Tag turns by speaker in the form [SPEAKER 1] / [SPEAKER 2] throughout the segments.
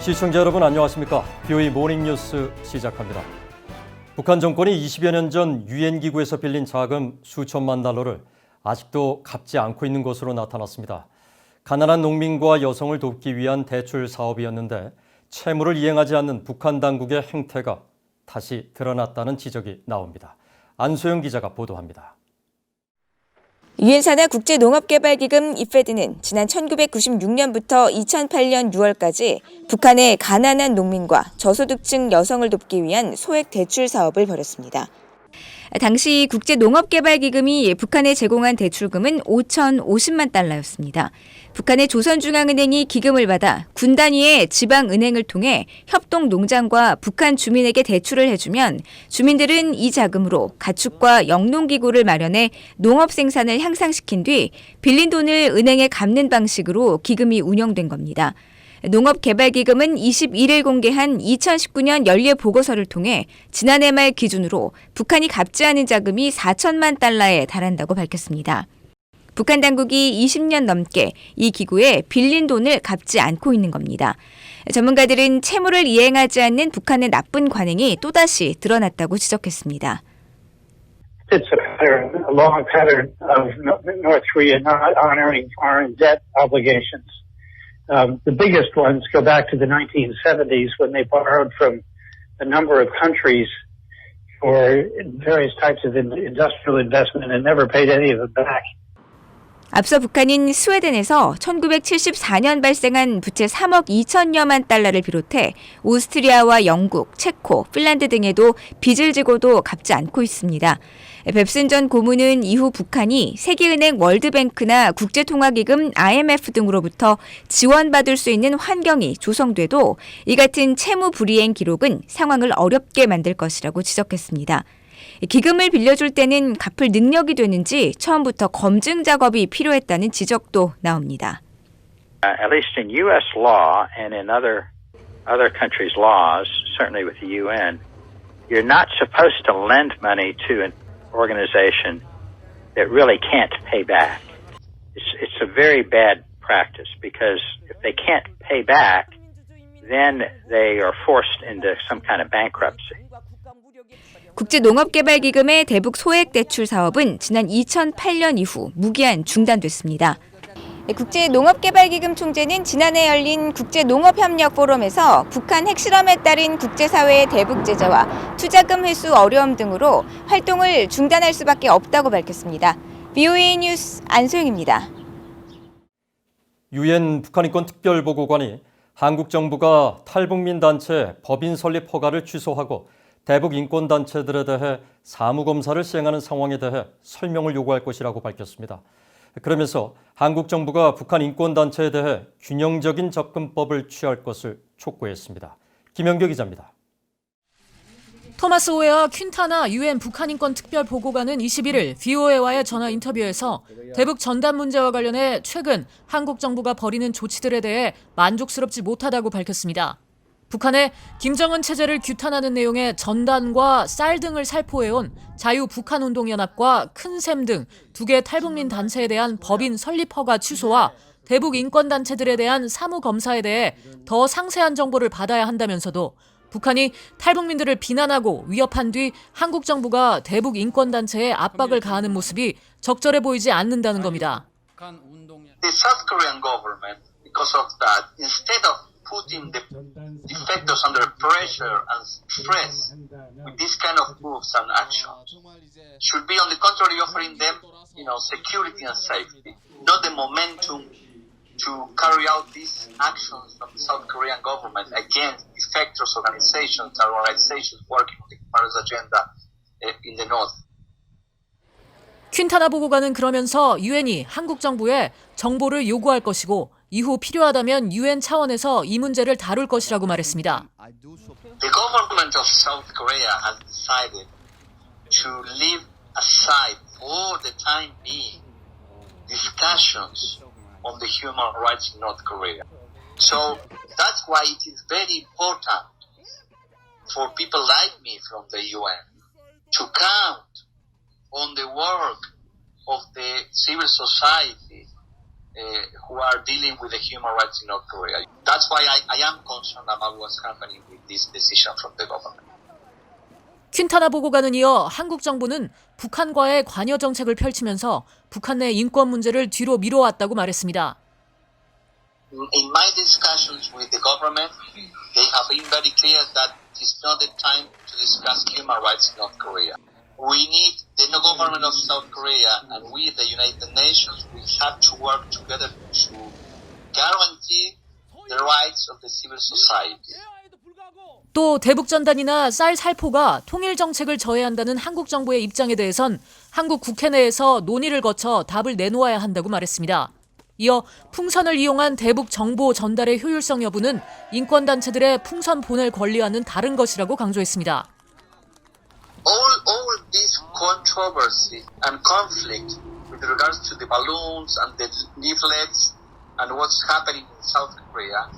[SPEAKER 1] 시청자 여러분 안녕하십니까? BOE 모닝뉴스 시작합니다. 북한 정권이 20여 년 전 유엔 기구에서 빌린 자금 수천만 달러를 아직도 갚지 않고 있는 것으로 나타났습니다. 가난한 농민과 여성을 돕기 위한 대출 사업이었는데 채무를 이행하지 않는 북한 당국의 행태가 다시 드러났다는 지적이 나옵니다. 안소영 기자가 보도합니다.
[SPEAKER 2] 유엔 산하 국제농업개발기금 이페드는 지난 1996년부터 2008년 6월까지 북한의 가난한 농민과 저소득층 여성을 돕기 위한 소액 대출 사업을 벌였습니다. 당시 국제농업개발기금이 북한에 제공한 대출금은 5,050만 달러였습니다. 북한의 조선중앙은행이 기금을 받아 군 단위의 지방은행을 통해 협동농장과 북한 주민에게 대출을 해주면 주민들은 이 자금으로 가축과 영농기구를 마련해 농업 생산을 향상시킨 뒤 빌린 돈을 은행에 갚는 방식으로 기금이 운영된 겁니다. 농업개발기금은 21일 공개한 2019년 연례 보고서를 통해 지난해 말 기준으로 북한이 갚지 않은 자금이 4천만 달러에 달한다고 밝혔습니다. 북한 당국이 20년 넘게 이 기구에 빌린 돈을 갚지 않고 있는 겁니다. 전문가들은 채무를 이행하지 않는 북한의 나쁜 관행이 또다시 드러났다고 지적했습니다.
[SPEAKER 3] It's a long pattern of North Korea not honoring foreign debt obligations. The biggest ones go back to the 1970s when they borrowed from a number of countries for various types of industrial investment and never paid any of them back.
[SPEAKER 2] 앞서 북한인 스웨덴에서 1974년 발생한 부채 3억 2천여만 달러를 비롯해 오스트리아와 영국, 체코, 핀란드 등에도 빚을 지고도 갚지 않고 있습니다. 뱁슨 전 고문은 이후 북한이 세계은행 월드뱅크나 국제통화기금 IMF 등으로부터 지원받을 수 있는 환경이 조성돼도 이 같은 채무 불이행 기록은 상황을 어렵게 만들 것이라고 지적했습니다. 기금을 빌려줄 때는 갚을 능력이 되는지 처음부터 검증 작업이 필요했다는 지적도 나옵니다.
[SPEAKER 4] At least in U.S. law and in other countries' laws, certainly with the UN, you're not supposed to lend money to an organization that really can't pay back. It's a very bad practice because if they can't pay back, then they are forced into some kind of bankruptcy.
[SPEAKER 2] 국제농업개발기금의 대북 소액대출 사업은 지난 2008년 이후 무기한 중단됐습니다. 국제농업개발기금 총재는 지난해 열린 국제농업협력 포럼에서 북한 핵실험에 따른 국제사회의 대북 제재와 투자금 회수 어려움 등으로 활동을 중단할 수밖에 없다고 밝혔습니다. BOE 뉴스 안소영입니다.
[SPEAKER 1] 유엔 북한인권 특별보고관이 한국 정부가 탈북민 단체 법인 설립 허가를 취소하고 대북 인권단체들에 대해 사무검사를 시행하는 상황에 대해 설명을 요구할 것이라고 밝혔습니다. 그러면서 한국 정부가 북한 인권단체에 대해 균형적인 접근법을 취할 것을 촉구했습니다. 김영교 기자입니다.
[SPEAKER 5] 토마스 오웨와 퀸타나 유엔 북한인권 특별보고관은 21일 VOA와의 전화 인터뷰에서 대북 전단 문제와 관련해 최근 한국 정부가 벌이는 조치들에 대해 만족스럽지 못하다고 밝혔습니다. 북한의 김정은 체제를 규탄하는 내용의 전단과 쌀 등을 살포해온 자유북한운동연합과 큰샘 등 두 개 탈북민 단체에 대한 법인 설립 허가 취소와 대북 인권단체들에 대한 사무검사에 대해 더 상세한 정보를 받아야 한다면서도 북한이 탈북민들을 비난하고 위협한 뒤 한국 정부가 대북 인권단체에 압박을 가하는 모습이 적절해 보이지 않는다는 겁니다.
[SPEAKER 6] The South Korean government, because of that, instead of putting the defectors under pressure and stress with this kind of moves and actions, should be on the contrary offering them, security and safety, not the momentum to carry out these actions from the South Korean government against defectors organizations and organizations working on the human rights agenda in the north.
[SPEAKER 5] 퀸타나 보고관은 그러면서 유엔이 한국 정부에 정보를 요구할 것이고 이후 필요하다면 유엔 차원에서 이 문제를 다룰 것이라고 말했습니다.
[SPEAKER 6] The government of South Korea has decided to leave aside for the time being discussions on the human rights in North Korea. So that's why it is very important for people like me from the UN to count on the work of the civil society who are dealing with the human rights in North Korea. That's why I am concerned about what's happening with this decision from the government.
[SPEAKER 5] 퀸타나 보고관은 이어 한국 정부는 북한과의 관여 정책을 펼치면서 북한 내 인권 문제를 뒤로 미뤄왔다고 말했습니다.
[SPEAKER 6] In my discussions with the government, they have been very clear that it's not the time to discuss human rights in North Korea. We need the government of South Korea and we, the United Nations, we have to work together to guarantee the rights of the civil society.
[SPEAKER 5] 또 대북전단이나 쌀 살포가 통일 정책을 저해한다는 한국 정부의 입장에 대해선 한국 국회 내에서 논의를 거쳐 답을 내놓아야 한다고 말했습니다. 이어 풍선을 이용한 대북 정보 전달의 효율성 여부는 인권단체들의 풍선 보낼 권리와는 다른 것이라고 강조했습니다.
[SPEAKER 6] All this controversy and conflict with regards to the balloons and the leaflets and what's happening in South Korea,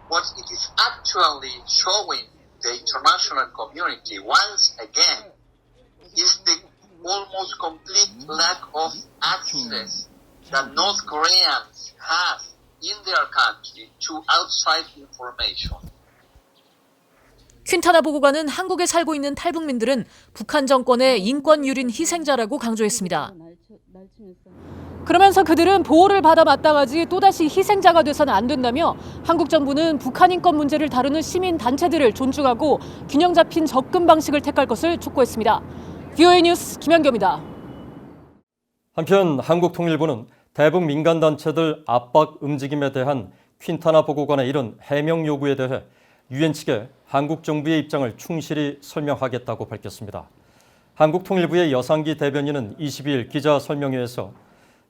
[SPEAKER 6] what it is actually showing the international community once again is the almost complete lack of access that North Koreans have in their country to outside information.
[SPEAKER 5] 퀸타나 보고관은 한국에 살고 있는 탈북민들은 북한 정권의 인권 유린 희생자라고 강조했습니다. 그러면서 그들은 보호를 받아 마땅하지 또다시 희생자가 돼서는 안 된다며 한국 정부는 북한 인권 문제를 다루는 시민 단체들을 존중하고 균형 잡힌 접근 방식을 택할 것을 촉구했습니다. VOA 뉴스 김현경입니다.
[SPEAKER 1] 한편 한국통일부는 대북 민간단체들 압박 움직임에 대한 퀸타나 보고관의 이런 해명 요구에 대해 유엔 측에 한국 정부의 입장을 충실히 설명하겠다고 밝혔습니다. 한국통일부의 여상기 대변인은 22일 기자 설명회에서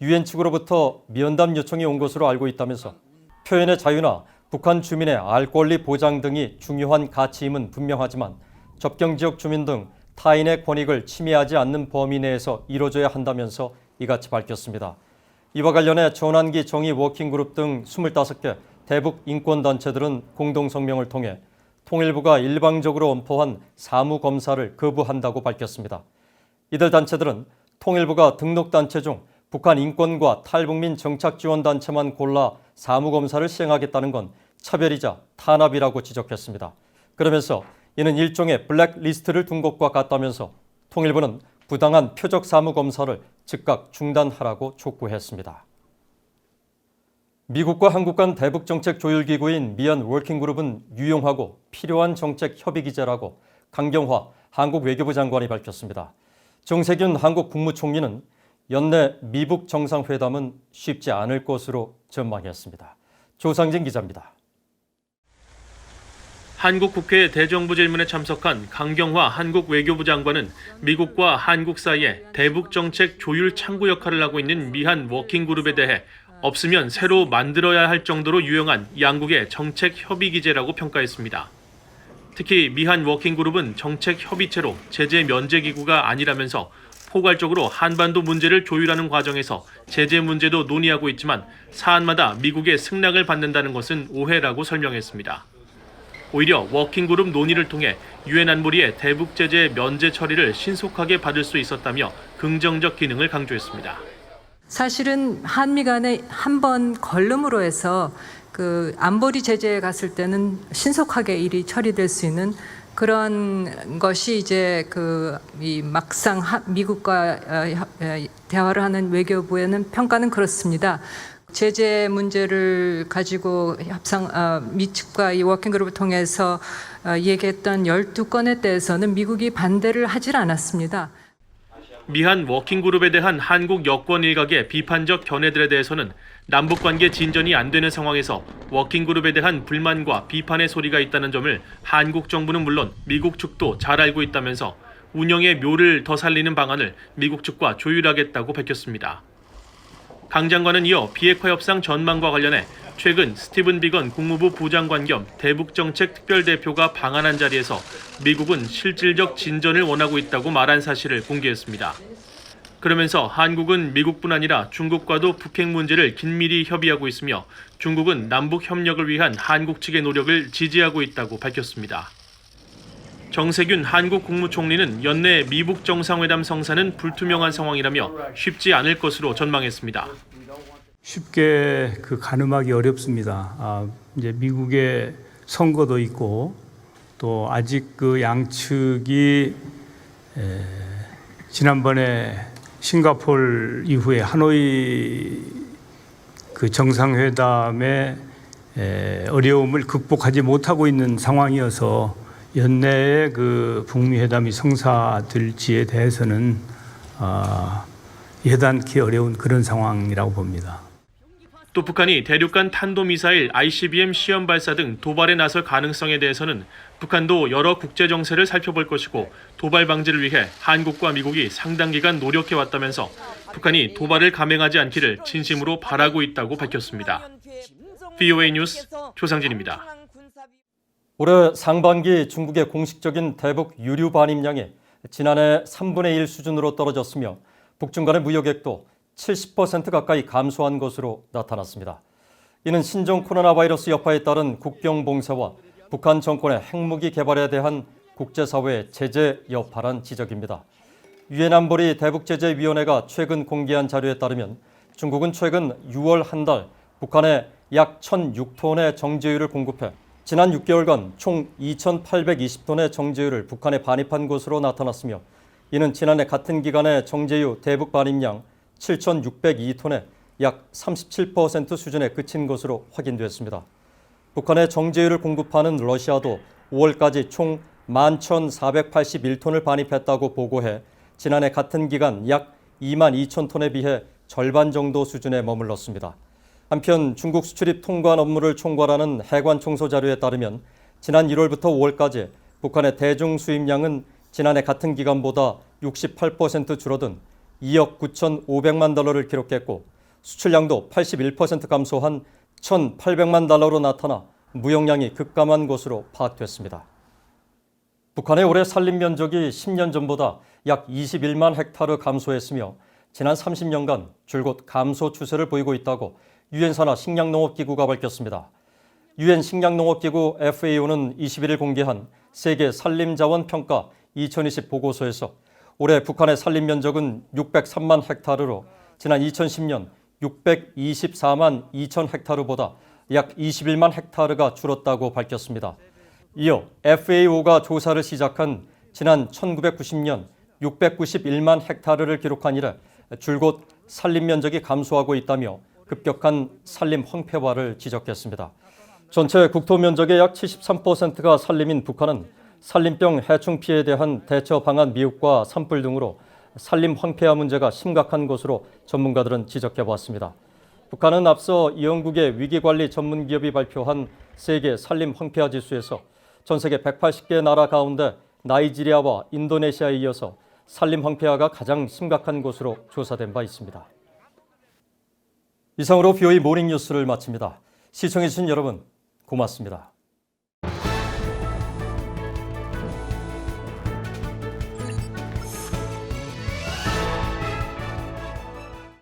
[SPEAKER 1] 유엔 측으로부터 면담 요청이 온 것으로 알고 있다면서 표현의 자유나 북한 주민의 알 권리 보장 등이 중요한 가치임은 분명하지만 접경지역 주민 등 타인의 권익을 침해하지 않는 범위 내에서 이뤄져야 한다면서 이같이 밝혔습니다. 이와 관련해 전환기 정의 워킹그룹 등 25개 대북 인권단체들은 공동성명을 통해 통일부가 일방적으로 엄포한 사무검사를 거부한다고 밝혔습니다. 이들 단체들은 통일부가 등록단체 중 북한 인권과 탈북민 정착지원단체만 골라 사무검사를 시행하겠다는 건 차별이자 탄압이라고 지적했습니다. 그러면서 이는 일종의 블랙리스트를 둔 것과 같다면서 통일부는 부당한 표적 사무검사를 즉각 중단하라고 촉구했습니다. 미국과 한국 간 대북 정책 조율 기구인 미얀 워킹그룹은 유용하고 필요한 정책 협의 기제라고 강경화 한국 외교부 장관이 밝혔습니다. 정세균 한국 국무총리는 연내 미북 정상회담은 쉽지 않을 것으로 전망했습니다. 조상진 기자입니다.
[SPEAKER 7] 한국 국회 대정부 질문에 참석한 강경화 한국 외교부 장관은 미국과 한국 사이에 대북 정책 조율 창구 역할을 하고 있는 미한 워킹그룹에 대해 없으면 새로 만들어야 할 정도로 유용한 양국의 정책 협의 기제라고 평가했습니다. 특히 미한 워킹그룹은 정책 협의체로 제재 면제 기구가 아니라면서 포괄적으로 한반도 문제를 조율하는 과정에서 제재 문제도 논의하고 있지만 사안마다 미국의 승낙을 받는다는 것은 오해라고 설명했습니다. 오히려 워킹그룹 논의를 통해 유엔 안보리의 대북 제재 면제 처리를 신속하게 받을 수 있었다며 긍정적 기능을 강조했습니다.
[SPEAKER 8] 사실은 한미 간에 한 번 걸름으로 해서 그 안보리 제재에 갔을 때는 신속하게 일이 처리될 수 있는 그런 것이 이제 이 막상 미국과 대화를 하는 외교부에는 평가는 그렇습니다. 제재 문제를 가지고 미 측과 이 워킹그룹을 통해서 얘기했던 12건에 대해서는 미국이 반대를 하질 않았습니다.
[SPEAKER 7] 미한 워킹그룹에 대한 한국 여권 일각의 비판적 견해들에 대해서는 남북관계 진전이 안 되는 상황에서 워킹그룹에 대한 불만과 비판의 소리가 있다는 점을 한국 정부는 물론 미국 측도 잘 알고 있다면서 운영의 묘를 더 살리는 방안을 미국 측과 조율하겠다고 밝혔습니다. 강 장관은 이어 비핵화 협상 전망과 관련해 최근 스티븐 비건 국무부 부장관 겸 대북정책 특별대표가 방한한 자리에서 미국은 실질적 진전을 원하고 있다고 말한 사실을 공개했습니다. 그러면서 한국은 미국뿐 아니라 중국과도 북핵 문제를 긴밀히 협의하고 있으며 중국은 남북 협력을 위한 한국 측의 노력을 지지하고 있다고 밝혔습니다. 정세균 한국 국무총리는 연내 미북 정상회담 성사는 불투명한 상황이라며 쉽지 않을 것으로 전망했습니다.
[SPEAKER 9] 쉽게 가늠하기 어렵습니다. 이제 미국의 선거도 있고 또 아직 양측이 지난번에 싱가포르 이후에 하노이 정상회담의 어려움을 극복하지 못하고 있는 상황이어서 연내에 북미 회담이 성사될지에 대해서는 예단치 어려운 그런 상황이라고 봅니다.
[SPEAKER 7] 또 북한이 대륙간 탄도미사일 ICBM 시험 발사 등 도발에 나설 가능성에 대해서는 북한도 여러 국제 정세를 살펴볼 것이고 도발 방지를 위해 한국과 미국이 상당 기간 노력해왔다면서 북한이 도발을 감행하지 않기를 진심으로 바라고 있다고 밝혔습니다. VOA 뉴스 조상진입니다.
[SPEAKER 1] 올해 상반기 중국의 공식적인 대북 유류 반입량이 지난해 3분의 1 수준으로 떨어졌으며 북중 간의 무역액도 70% 가까이 감소한 것으로 나타났습니다. 이는 신종 코로나 바이러스 여파에 따른 국경 봉쇄와 북한 정권의 핵무기 개발에 대한 국제사회의 제재 여파란 지적입니다. 유엔 안보리 대북제재위원회가 최근 공개한 자료에 따르면 중국은 최근 6월 한 달 북한에 약 1,006톤의 정제유를 공급해 지난 6개월간 총 2,820톤의 정제유를 북한에 반입한 것으로 나타났으며 이는 지난해 같은 기간의 정제유 대북 반입량 7,602톤의 약 37% 수준에 그친 것으로 확인됐습니다. 북한에 정제유를 공급하는 러시아도 5월까지 총 11,481톤을 반입했다고 보고해 지난해 같은 기간 약 22,000톤에 비해 절반 정도 수준에 머물렀습니다. 한편 중국 수출입 통관 업무를 총괄하는 해관청소 자료에 따르면 지난 1월부터 5월까지 북한의 대중 수입량은 지난해 같은 기간보다 68% 줄어든 2억 9,500만 달러를 기록했고 수출량도 81% 감소한 1,800만 달러로 나타나 무역량이 급감한 것으로 파악됐습니다. 북한의 올해 산림 면적이 10년 전보다 약 21만 헥타르 감소했으며 지난 30년간 줄곧 감소 추세를 보이고 있다고 유엔 산하 식량농업기구가 밝혔습니다. 유엔 식량농업기구 FAO는 21일 공개한 세계 산림자원 평가 2020 보고서에서 올해 북한의 산림 면적은 603만 헥타르로 지난 2010년 624만 2천 헥타르보다 약 21만 헥타르가 줄었다고 밝혔습니다. 이어 FAO가 조사를 시작한 지난 1990년 691만 헥타르를 기록한 이래 줄곧 산림 면적이 감소하고 있다며 급격한 산림 황폐화를 지적했습니다. 전체 국토 면적의 약 73%가 산림인 북한은 산림병 해충 피해에 대한 대처 방안 미흡과 산불 등으로 산림 황폐화 문제가 심각한 것으로 전문가들은 지적해 왔습니다. 북한은 앞서 영국의 위기관리 전문기업이 발표한 세계 산림 황폐화 지수에서 전 세계 180개 나라 가운데 나이지리아와 인도네시아에 이어서 산림 황폐화가 가장 심각한 것으로 조사된 바 있습니다. 이상으로 VOA 모닝 뉴스를 마칩니다. 시청해주신 여러분 고맙습니다.